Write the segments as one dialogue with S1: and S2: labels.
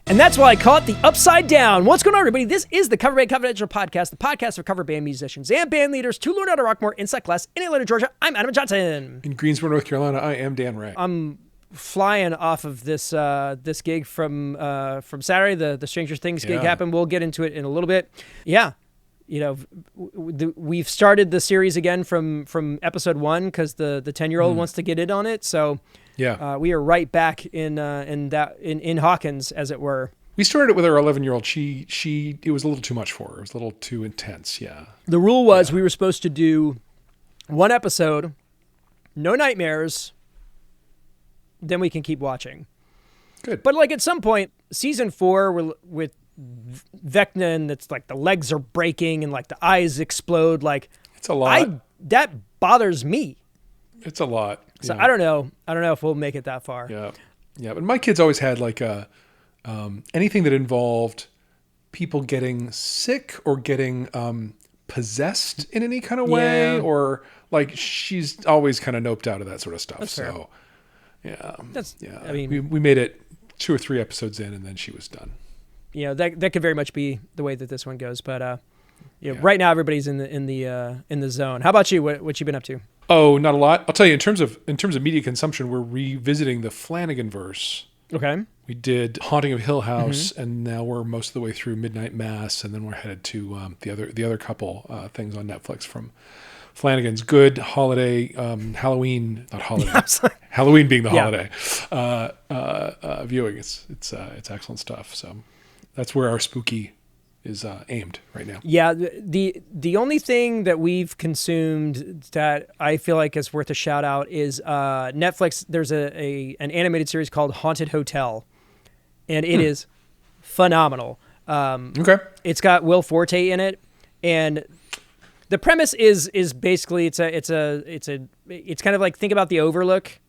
S1: And that's why I call it the Upside Down. What's going on, everybody? This is the Coverbandconfidential podcast, the podcast for cover band musicians and band leaders to learn how to rock more inside class in Atlanta, Georgia. I'm Adam Johnson.
S2: In Greensboro, North Carolina, I am Dan Ray.
S1: I'm flying off of this this gig from Saturday. The Stranger Things gig happened. We'll get into it in a little bit. Yeah. You know, we've started the series again from episode 1 because the 10-year-old wants to get in on it. So yeah, we are right back in Hawkins, as it were. We
S2: started it with our 11-year-old. It was a little too much for her. It was a little too intense. Yeah.
S1: The rule was we were supposed to do 1 episode, no nightmares, then we can keep watching.
S2: Good.
S1: But like at some point, season 4 with Vecna, and it's like the legs are breaking and like the eyes explode. Like
S2: it's a lot.
S1: That bothers me.
S2: It's a lot.
S1: So I don't know if we'll make it that far.
S2: Yeah. Yeah. But my kids always had like anything that involved people getting sick or getting possessed in any kind of way, or like she's always kind of noped out of that sort of stuff.
S1: That's fair.
S2: Yeah.
S1: I mean,
S2: we made it 2 or 3 episodes in and then she was done.
S1: You know, that could very much be the way that this one goes. But right now everybody's in the zone. How about you? What you been up to?
S2: Oh, not a lot. I'll tell you, in terms of media consumption, we're revisiting the Flanagan-verse.
S1: Okay.
S2: We did Haunting of Hill House, and now we're most of the way through Midnight Mass, and then we're headed to the other couple things on Netflix from Flanagan's. Good holiday, Halloween, not holiday, Halloween being the holiday viewing. It's excellent stuff. So that's where our spooky is aimed right now. Yeah,
S1: the only thing that we've consumed that I feel like is worth a shout out is Netflix. There's an animated series called Haunted Hotel, and it is phenomenal.
S2: Okay,
S1: it's got Will Forte in it, and the premise is basically it's kind of like, think about The Overlook,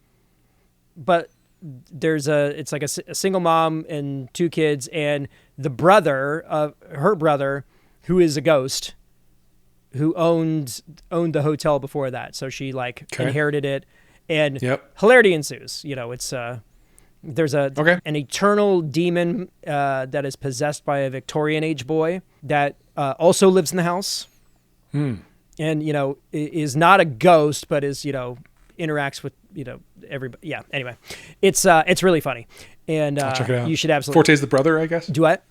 S1: but it's like a single mom and 2 kids, and the brother of her brother, who is a ghost, who owned the hotel before that. So she inherited it, and hilarity ensues. You know, it's there's an eternal demon that is possessed by a Victorian age boy that also lives in the house, and is not a ghost, but is interacts with everybody. Yeah. Anyway, it's really funny, and
S2: I'll check it out.
S1: You should absolutely.
S2: Forte's the brother, I guess.
S1: Do what?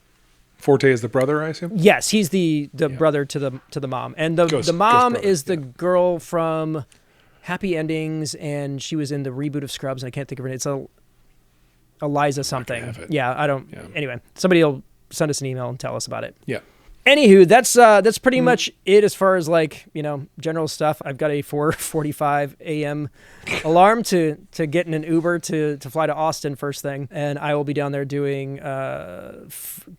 S2: Forte is the brother, I assume.
S1: Yes, he's the brother to the mom, and the mom is the girl from Happy Endings, and she was in the reboot of Scrubs, and I can't think of her name. It's Eliza something. Yeah, I don't. Yeah. Anyway, somebody will send us an email and tell us about it.
S2: Yeah.
S1: Anywho, that's pretty much it as far as general stuff. I've got a 4:45 a.m. alarm to get in an Uber to fly to Austin first thing, and I will be down there doing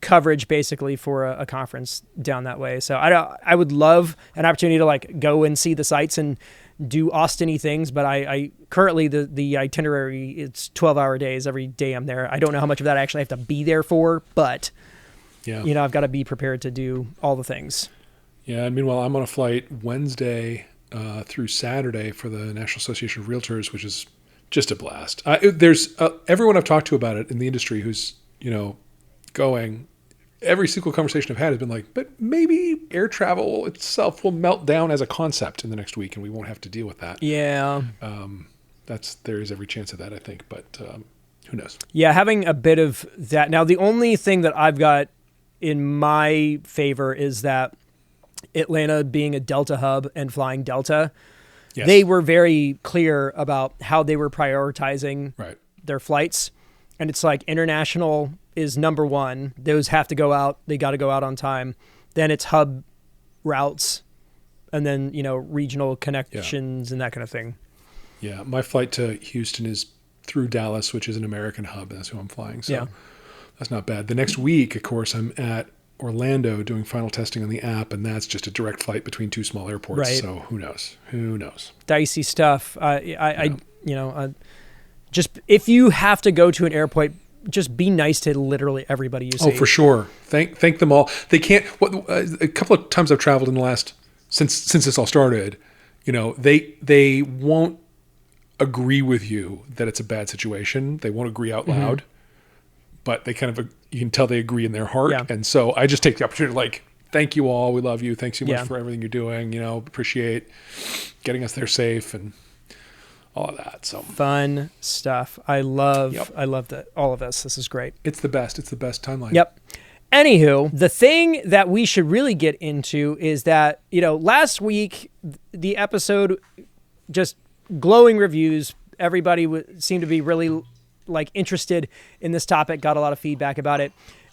S1: coverage basically for a conference down that way. So I would love an opportunity to go and see the sights and do Austin-y things, but I currently the itinerary, it's 12-hour days every day I'm there. I don't know how much of that I actually have to be there for, but yeah, I've got to be prepared to do all the things.
S2: Yeah, and meanwhile, I'm on a flight Wednesday through Saturday for the National Association of Realtors, which is just a blast. There's everyone I've talked to about it in the industry who's going. Every single conversation I've had has been like, but maybe air travel itself will melt down as a concept in the next week, and we won't have to deal with that.
S1: Yeah,
S2: there is every chance of that, I think, but who knows?
S1: Yeah, having a bit of that. Now, the only thing that I've got in my favor is that Atlanta being a Delta hub and flying Delta, they were very clear about how they were prioritizing their flights. And it's like international is number 1. Those have to go out. They got to go out on time. Then it's hub routes, and then, regional connections and that kind of thing.
S2: Yeah. My flight to Houston is through Dallas, which is an American hub. That's who I'm flying. So that's not bad. The next week, of course, I'm at Orlando doing final testing on the app, and that's just a direct flight between 2 small airports. Right. So who knows? Dicey stuff.
S1: Just if you have to go to an airport, just be nice to literally everybody you see.
S2: Oh, for sure. Thank them all. They can't. A couple of times I've traveled in the last since this all started, they won't agree with you that it's a bad situation. They won't agree out loud. But they kind of you can tell they agree in their heart.
S1: Yeah.
S2: And so I just take the opportunity to like, thank you all. We love you. Thanks so much
S1: Yeah.
S2: for everything you're doing. Appreciate getting us there safe and all of that. So
S1: fun stuff. I love that. All of this. This is great.
S2: It's the best. It's the best timeline.
S1: Yep. Anywho, the thing that we should really get into is that, last week, the episode, just glowing reviews. Everybody seemed to be really interested in this topic, got a lot of feedback about it.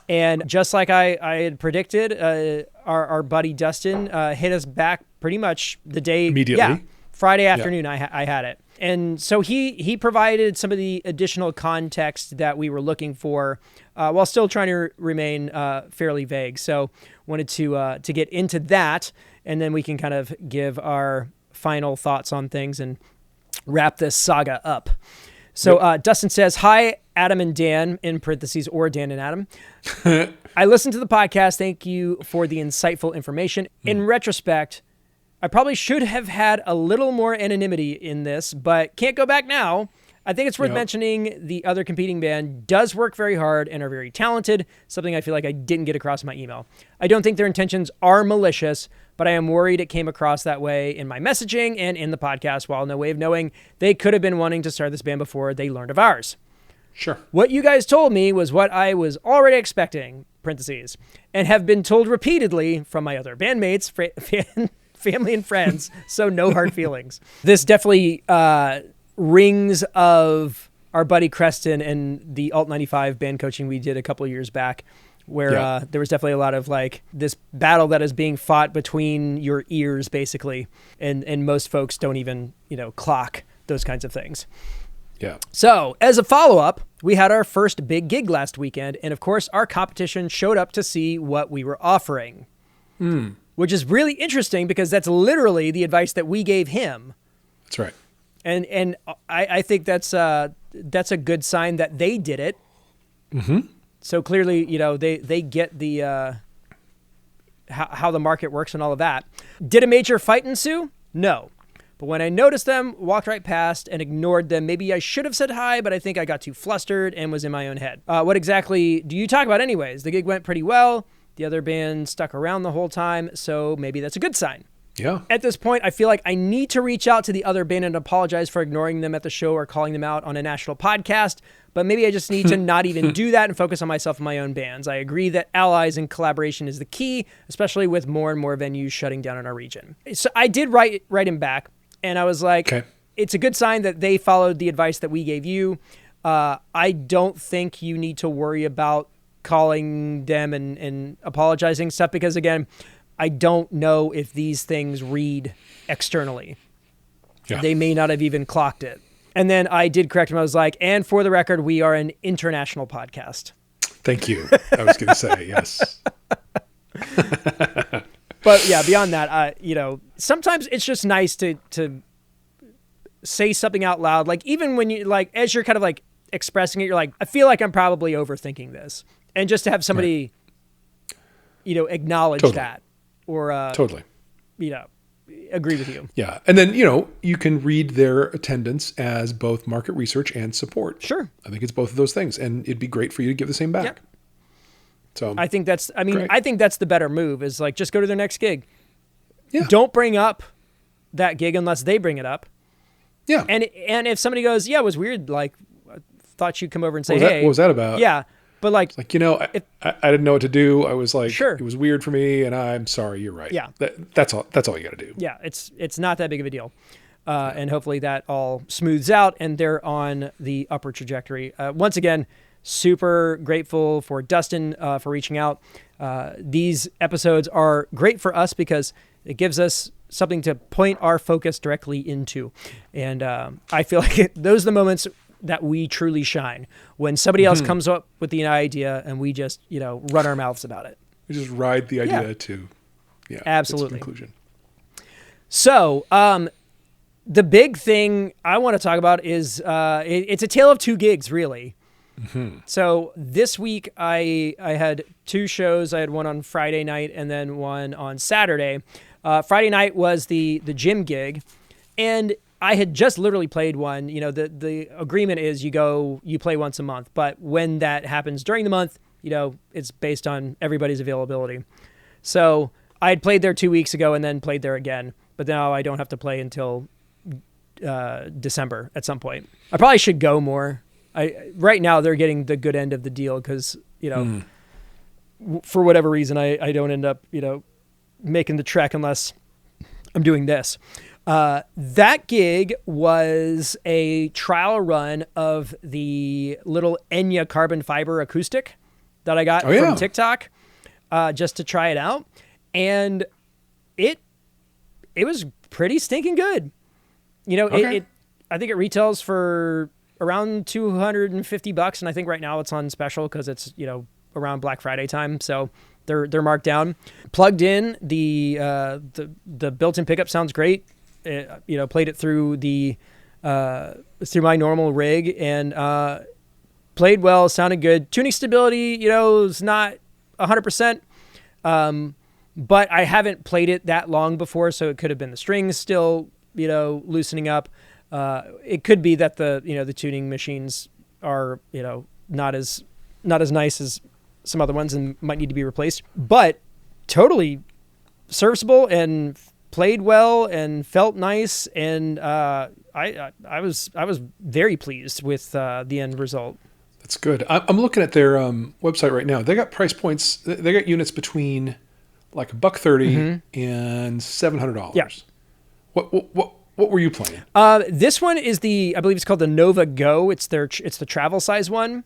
S1: And just like I had predicted, our buddy Dustin hit us back pretty much the day.
S2: Immediately.
S1: Yeah, Friday afternoon, I had it. And so he provided some of the additional context that we were looking for while still trying to remain fairly vague. So wanted to get into that, and then we can kind of give our final thoughts on things and wrap this saga up. So Dustin says, "Hi, Adam and Dan," in parentheses, or Dan and Adam. "I listened to the podcast. Thank you for the insightful information. In retrospect, I probably should have had a little more anonymity in this, but can't go back now. I think it's worth mentioning the other competing band does work very hard and are very talented, something I feel like I didn't get across in my email. I don't think their intentions are malicious, but I am worried it came across that way in my messaging and in the podcast, while no way of knowing they could have been wanting to start this band before they learned of ours.
S2: Sure.
S1: What you guys told me was what I was already expecting, parentheses, and have been told repeatedly from my other bandmates, family and friends, so no hard feelings." This definitely rings of our buddy Creston and the Alt 95 band coaching we did a couple of years back, where there was definitely a lot of this battle that is being fought between your ears, basically, and most folks don't even clock those kinds of things.
S2: Yeah.
S1: So as a follow-up, we had our first big gig last weekend, and of course our competition showed up to see what we were offering. Which is really interesting because that's literally the advice that we gave him.
S2: That's right.
S1: And I think that's a good sign that they did it. Mm-hmm. So clearly, they get the how the market works and all of that. Did a major fight ensue? No. But when I noticed them, walked right past and ignored them. Maybe I should have said hi, but I think I got too flustered and was in my own head. What exactly do you talk about anyways? The gig went pretty well. The other band stuck around the whole time, so maybe that's a good sign.
S2: Yeah.
S1: At this point, I feel like I need to reach out to the other band and apologize for ignoring them at the show or calling them out on a national podcast, but maybe I just need to not even do that and focus on myself and my own bands. I agree that allies and collaboration is the key, especially with more and more venues shutting down in our region. So I did write him back, and I was like, It's a good sign that they followed the advice that we gave you. I don't think you need to worry about calling them and apologizing stuff, because again, I don't know if these things read externally. Yeah. They may not have even clocked it. And then I did correct him. I was like, and for the record, we are an international podcast.
S2: Thank you. I was going to say, yes.
S1: But yeah, beyond that, sometimes it's just nice to say something out loud. Even when you as you're kind of expressing it, you're like, I feel like I'm probably overthinking this. And just to have somebody, acknowledge that or,
S2: totally,
S1: agree with you.
S2: Yeah. And then, you can read their attendance as both market research and support.
S1: Sure.
S2: I think it's both of those things. And it'd be great for you to give the same back. Yep. So
S1: I think that's the better move is just go to their next gig.
S2: Yeah.
S1: Don't bring up that gig unless they bring it up.
S2: Yeah.
S1: And if somebody goes, yeah, it was weird. I thought you'd come over and say,
S2: what was that about?
S1: Yeah. But
S2: I didn't know what to do. I was
S1: sure.
S2: It was weird for me, and I'm sorry. You're right.
S1: Yeah.
S2: That's all you got to do.
S1: Yeah. It's not that big of a deal. And hopefully that all smooths out and they're on the upward trajectory. Once again, super grateful for Dustin for reaching out. These episodes are great for us because it gives us something to point our focus directly into. And I feel like those are the moments that we truly shine, when somebody else comes up with the idea and we just, run our mouths about it.
S2: We just ride the idea to
S1: absolutely
S2: its conclusion.
S1: So the big thing I want to talk about is it's a tale of two gigs, really. Mm-hmm. So this week I had two shows. I had one on Friday night and then one on Saturday. Friday night was the gym gig, and I had just literally played one. The agreement is you play once a month, but when that happens during the month, it's based on everybody's availability. So I had played there 2 weeks ago and then played there again, but now I don't have to play until December at some point. I probably should go more. Right now they're getting the good end of the deal because, for whatever reason, I don't end up, making the trek unless I'm doing this. That gig was a trial run of the little Enya carbon fiber acoustic that I got from TikTok, just to try it out. And it was pretty stinking good. I think it retails for around $250, and I think right now it's on special because it's around Black Friday time, so they're marked down. Plugged in, the built-in pickup sounds great. Played it through through my normal rig and played well, sounded good. Tuning stability, is not 100%, but I haven't played it that long before, so it could have been the strings still loosening up. It could be that the tuning machines are, not as nice as some other ones and might need to be replaced, but totally serviceable and played well and felt nice. And, I was very pleased with, the end result.
S2: That's good. I'm looking at their, website right now. They got price points. They got units between like $130 and $700.
S1: Yeah.
S2: What were you playing?
S1: This one is I believe it's called the Nova Go. It's the travel size one.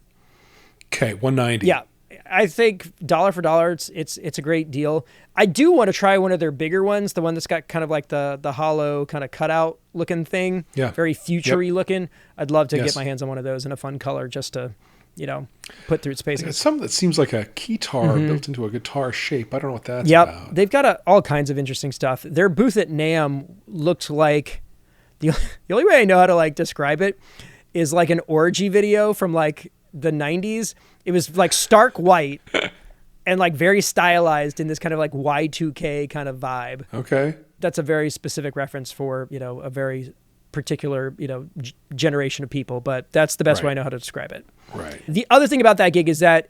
S2: Okay, $190.
S1: Yeah, I think dollar for dollar, it's a great deal. I do want to try one of their bigger ones, the one that's got kind of like the hollow kind of cutout looking thing.
S2: Yeah,
S1: very future-y looking. I'd love to get my hands on one of those in a fun color, just to put through its paces.
S2: It's something that seems like a keytar built into a guitar shape. I don't know what that's about.
S1: They've got all kinds of interesting stuff. Their booth at NAMM looked like the only way I know how to describe it is like an orgy video from like the 90s. It was like stark white and like very stylized in this kind of like Y2K kind of vibe.
S2: Okay.
S1: That's a very specific reference for, a very particular, generation of people, but that's the best way I know how to describe it.
S2: Right.
S1: The other thing about that gig is that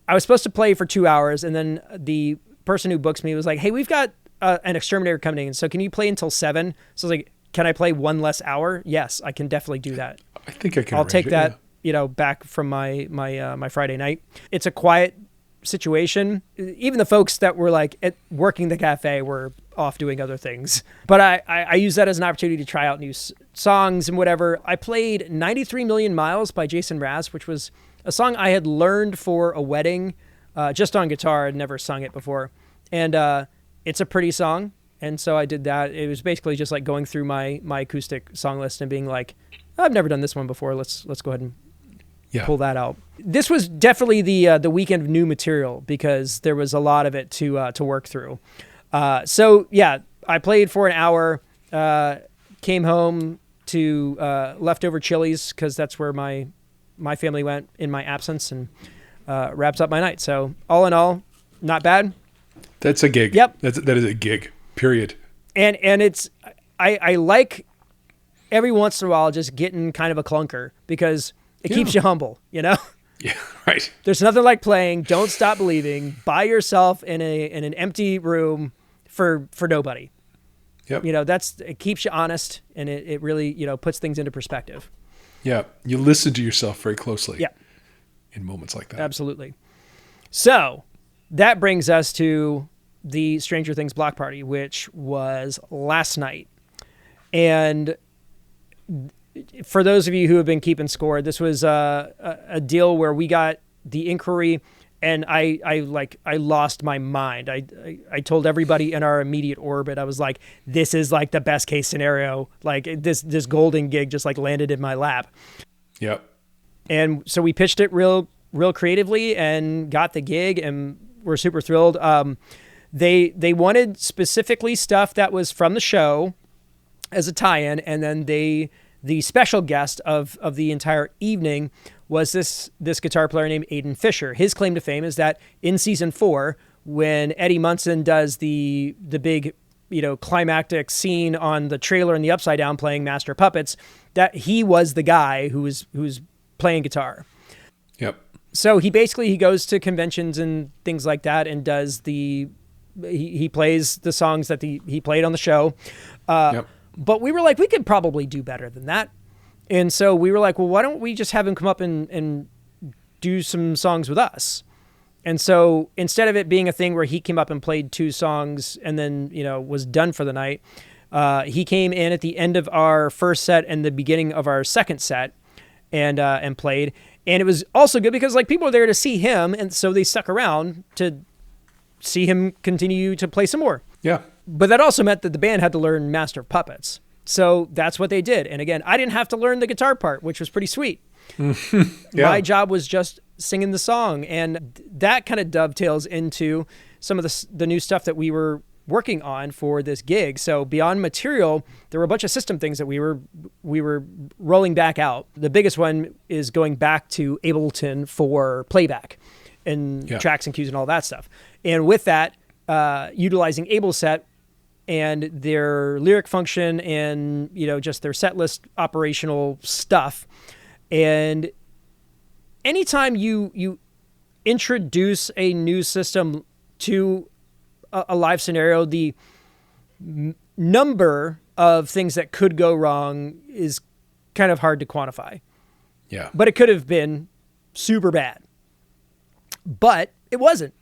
S1: I was supposed to play for 2 hours, and then the person who books me was like, hey, we've got an exterminator coming in, so can you play until 7? So I was like, can I play one less hour? Yes, I can definitely do that.
S2: I think I can.
S1: I'll take that, back from my Friday night. It's a quiet situation. Even the folks that were working the cafe were off doing other things. But I use that as an opportunity to try out new songs and whatever. I played 93 Million Miles by Jason Mraz, which was a song I had learned for a wedding, just on guitar. I'd never sung it before. And it's a pretty song. And so I did that. It was basically just like going through my acoustic song list and being like, I've never done this one before. Let's go ahead and pull that out. This was definitely the weekend of new material because there was a lot of it to work through. So yeah, I played for an hour, came home to leftover Chili's because that's where my family went in my absence, and wraps up my night. So all in all, not bad.
S2: That's a gig.
S1: Yep.
S2: That is a gig, period.
S1: And it's, I like every once in a while just getting kind of a clunker because it keeps you humble, Yeah,
S2: right.
S1: There's nothing like playing Don't Stop Believing by yourself in an empty room for nobody.
S2: Yep.
S1: It keeps you honest, and it really, puts things into perspective.
S2: Yeah. You listen to yourself very closely.
S1: Yeah.
S2: In moments like that.
S1: Absolutely. So that brings us to the Stranger Things block party, which was last night. And for those of you who have been keeping score, this was a deal where we got the inquiry, and I lost my mind. I told everybody in our immediate orbit, I was like, this is like the best case scenario. Like this golden gig just like landed in my lap.
S2: Yep.
S1: And so we pitched it real creatively and got the gig, and we're super thrilled. They wanted specifically stuff that was from the show as a tie-in, and then the special guest of the entire evening was this guitar player named Aiden Fisher. His claim to fame is that in season 4, when Eddie Munson does the big, climactic scene on the trailer in the Upside Down playing Master of Puppets, that he was the guy who was playing guitar.
S2: Yep.
S1: So he goes to conventions and things like that and does he plays the songs that he played on the show. But we were like, we could probably do better than that. And so we were like, well, why don't we just have him come up and do some songs with us? And so instead of it being a thing where he came up and played 2 songs and then, was done for the night, he came in at the end of our first set and the beginning of our second set and played. And it was also good because like people were there to see him. And so they stuck around to see him continue to play some more.
S2: Yeah.
S1: But that also meant that the band had to learn Master of Puppets. So that's what they did. And again, I didn't have to learn the guitar part, which was pretty sweet. My job was just singing the song. And that kind of dovetails into some of the new stuff that we were working on for this gig. So beyond material, there were a bunch of system things that we were rolling back out. The biggest one is going back to Ableton for playback and tracks and cues and all that stuff. And with that, utilizing AbleSet and their lyric function and, just their set list operational stuff. And anytime you introduce a new system to a live scenario, the number of things that could go wrong is kind of hard to quantify.
S2: Yeah.
S1: But it could have been super bad. But it wasn't.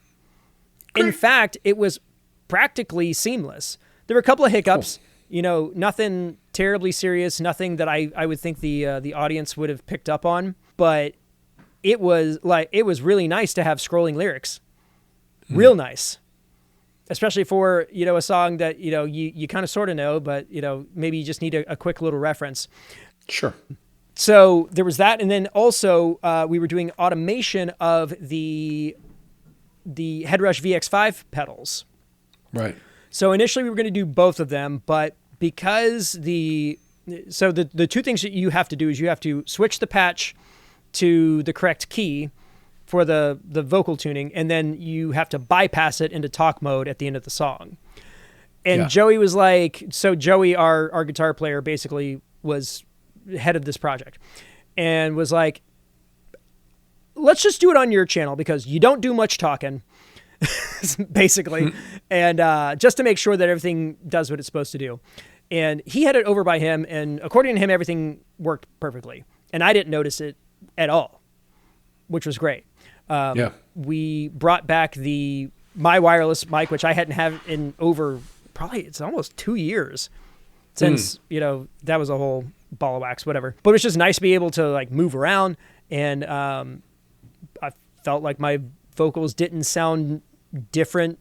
S1: Great. In fact, it was practically seamless. There were a couple of hiccups, nothing terribly serious, nothing that I would think the audience would have picked up on, but it was really nice to have scrolling lyrics. Real nice. Especially for, a song that, you kind of sort of know, but, maybe you just need a quick little reference.
S2: Sure.
S1: So there was that. And then also we were doing automation of the Headrush VX5 pedals.
S2: Right.
S1: So initially we were going to do both of them, but because the 2 things that you have to do is you have to switch the patch to the correct key for the vocal tuning, and then you have to bypass it into talk mode at the end of the song. And Joey was like, Joey, our guitar player, basically was head of this project and was like, let's just do it on your channel because you don't do much talking. Basically, and just to make sure that everything does what it's supposed to do. And he had it over by him, and according to him, everything worked perfectly. And I didn't notice it at all, which was great. We brought back my wireless mic, which I hadn't had in over it's almost 2 years since, that was a whole ball of wax, whatever. But it was just nice to be able to like move around, and I felt like my vocals didn't sound different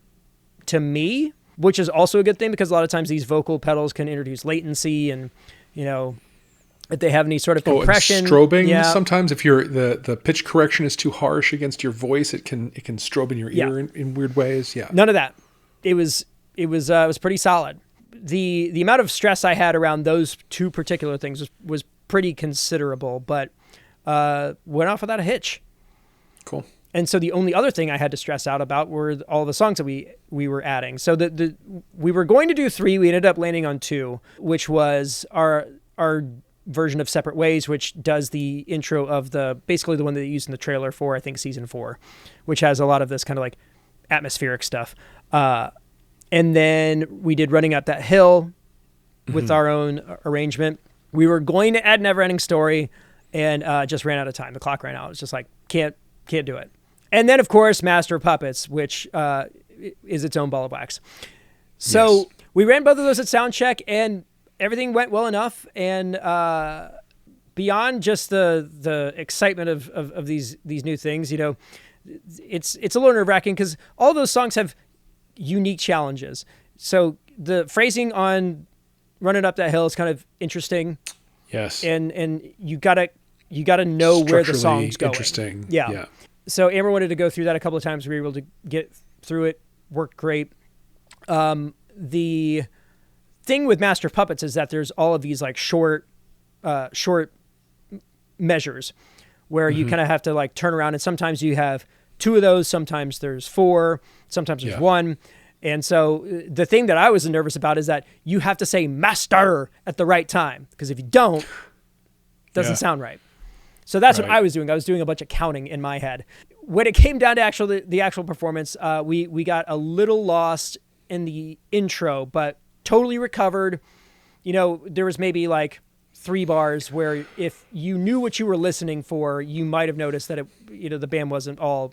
S1: to me, which is also a good thing because a lot of times these vocal pedals can introduce latency and, if they have any sort of compression.
S2: And strobing. Sometimes if the pitch correction is too harsh against your voice, it can strobe in your ear in weird ways. Yeah.
S1: None of that. It was pretty solid. The amount of stress I had around those 2 particular things was pretty considerable, but went off without a hitch.
S2: Cool.
S1: And so the only other thing I had to stress out about were all the songs that we were adding. So we were going to do 3. We ended up landing on 2, which was our version of Separate Ways, which does the intro of basically the one that they used in the trailer for, I think, season 4, which has a lot of this kind of like atmospheric stuff. And then we did Running Up That Hill with our own arrangement. We were going to add Never Ending Story and just ran out of time. The clock ran out. It's just like, can't do it. And then, of course, Master of Puppets, which is its own ball of wax. So we ran both of those at soundcheck, and everything went well enough. And beyond just the excitement of these new things, it's a little nerve-wracking because all those songs have unique challenges. So the phrasing on Running Up That Hill is kind of interesting.
S2: Yes.
S1: And you gotta know where the song's going.
S2: Interesting.
S1: Yeah. So Amber wanted to go through that a couple of times. We were able to get through it. Worked great. The thing with Master of Puppets is that there's all of these like short measures where you kind of have to like turn around, and sometimes you have 2 of those, sometimes there's 4, sometimes there's 1. And so the thing that I was nervous about is that you have to say master at the right time, because if you don't, it doesn't sound right. So that's what I was doing. I was doing a bunch of counting in my head. When it came down to the actual performance, we got a little lost in the intro, but totally recovered. There was maybe like 3 bars where if you knew what you were listening for, you might have noticed that the band wasn't all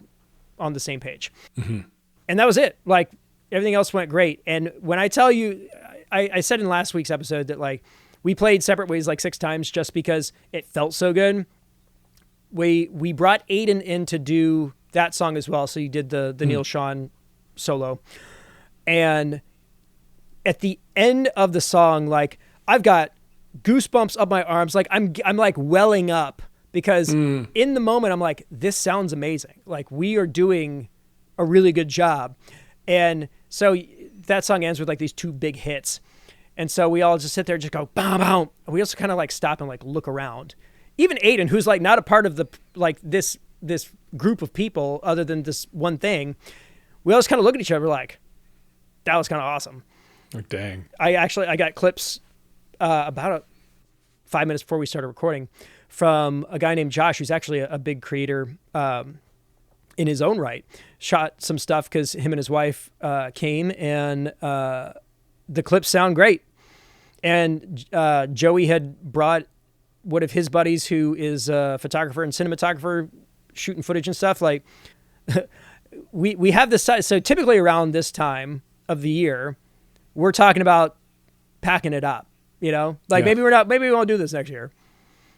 S1: on the same page. Mm-hmm. And that was it. Like, everything else went great. And when I tell you, I said in last week's episode that like we played Separate Ways like 6 times just because it felt so good. We brought Aiden in to do that song as well. So he did the Neil Sean solo. And at the end of the song, like, I've got goosebumps up my arms. Like, I'm like welling up because in the moment I'm like, this sounds amazing. Like, we are doing a really good job. And so that song ends with like these 2 big hits. And so we all just sit there and just go, bow, bow. And we also kind of like stop and like look around. Even Aiden, who's like not a part of the like this group of people other than this one thing, we all just kind of look at each other like, that was kind of awesome.
S2: Oh, dang.
S1: I got clips about 5 minutes before we started recording from a guy named Josh, who's actually a big creator in his own right. Shot some stuff because him and his wife came, and the clips sound great. And Joey had brought one of his buddies who is a photographer and cinematographer shooting footage and stuff. Like, we have this side. So typically around this time of the year, we're talking about packing it up, maybe we won't do this next year.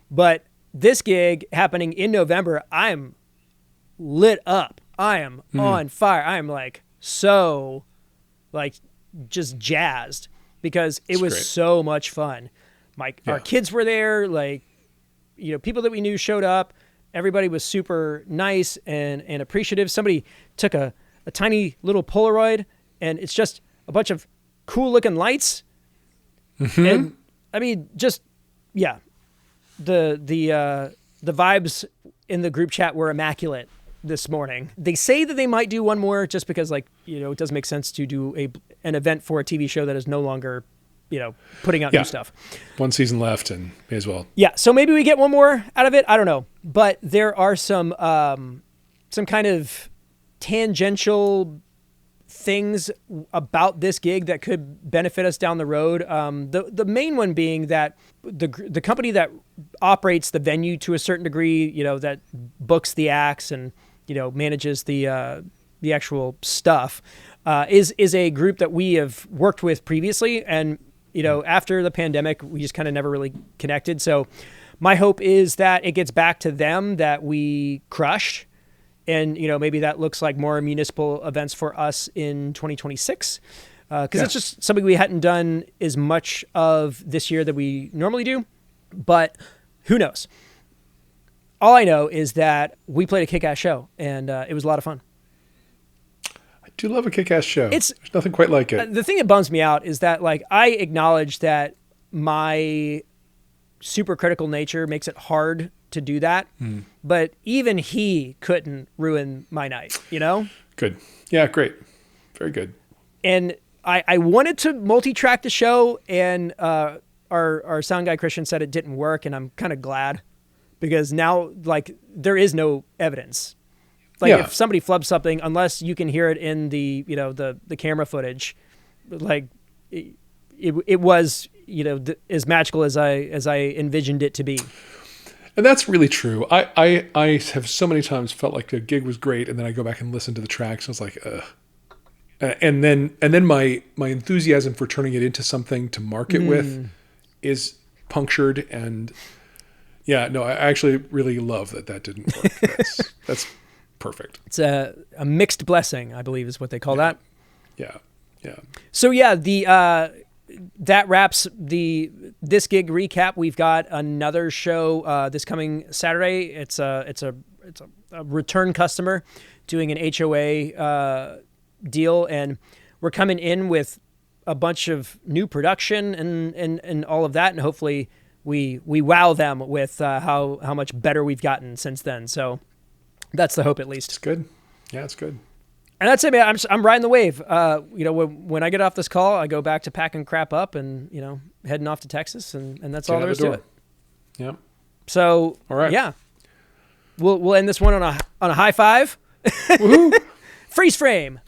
S1: But this gig happening in November, I'm lit up. I am on fire. I am like, so like just jazzed because it was great. So much fun. Our kids were there, like, people that we knew showed up. Everybody was super nice and appreciative. Somebody took a tiny little Polaroid, and it's just a bunch of cool looking lights. Mm-hmm. And I mean, just, the vibes in the group chat were immaculate this morning. They say that they might do one more just because, like, it doesn't make sense to do an event for a TV show that is no longer, putting out new stuff.
S2: 1 season left, and may as well.
S1: Yeah, so maybe we get one more out of it. I don't know, but there are some kind of tangential things about this gig that could benefit us down the road. The main one being that the company that operates the venue to a certain degree, that books the acts and manages the actual stuff, is a group that we have worked with previously, and after the pandemic, we just kind of never really connected. So my hope is that it gets back to them that we crushed. And, maybe that looks like more municipal events for us in 2026. Because it's just something we hadn't done as much of this year that we normally do. But who knows? All I know is that we played a kick-ass show, and it was a lot of fun.
S2: I do love a kick-ass show. There's nothing quite like it.
S1: The thing that bums me out is that, like, I acknowledge that my super critical nature makes it hard to do that. But even he couldn't ruin my night,
S2: Good. Yeah, great. Very good.
S1: And I wanted to multi-track the show, and our sound guy Christian said it didn't work, and I'm kind of glad because now, like, there is no evidence. Like, if somebody flubs something, unless you can hear it in the the camera footage, like it was as magical as I envisioned it to be.
S2: And that's really true. I have so many times felt like the gig was great, and then I go back and listen to the tracks, and it's like, ugh. And then my enthusiasm for turning it into something to market with is punctured. And I actually really love that didn't work. That's perfect.
S1: It's a mixed blessing, I believe, is what they call that.
S2: Yeah.
S1: So that wraps this gig recap. We've got another show this coming Saturday. It's a return customer doing an HOA deal, and we're coming in with a bunch of new production and all of that, and hopefully we wow them with how much better we've gotten since then. So that's the hope, at least.
S2: It's good. Yeah, it's good.
S1: And that's it, man. I'm riding the wave. When I get off this call, I go back to packing crap up and, heading off to Texas, and that's all there is to it.
S2: Yep.
S1: So,
S2: all right.
S1: Yeah. We'll end this one on a high five.
S2: Woohoo!
S1: Freeze frame.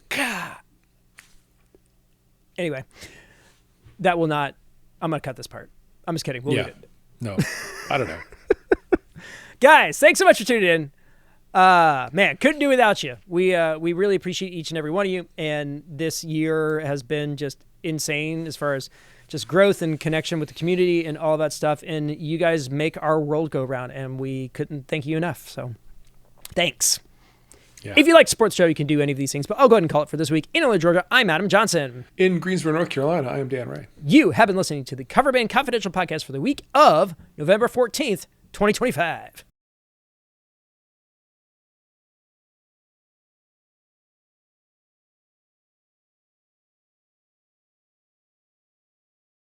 S1: Anyway, that will not. I'm gonna cut this part. I'm just kidding. We'll leave it.
S2: No, I don't know.
S1: Guys, thanks so much for tuning in. Man, couldn't do without you. We really appreciate each and every one of you. And this year has been just insane as far as just growth and connection with the community and all that stuff. And you guys make our world go round, and we couldn't thank you enough. So thanks. Yeah. If you like to support the show, you can do any of these things, but I'll go ahead and call it for this week. In Atlanta, Georgia, I'm Adam Johnson.
S2: In Greensboro, North Carolina, I am Dan Ray.
S1: You have been listening to the Coverbandconfidential podcast for the week of November 14th, 2025.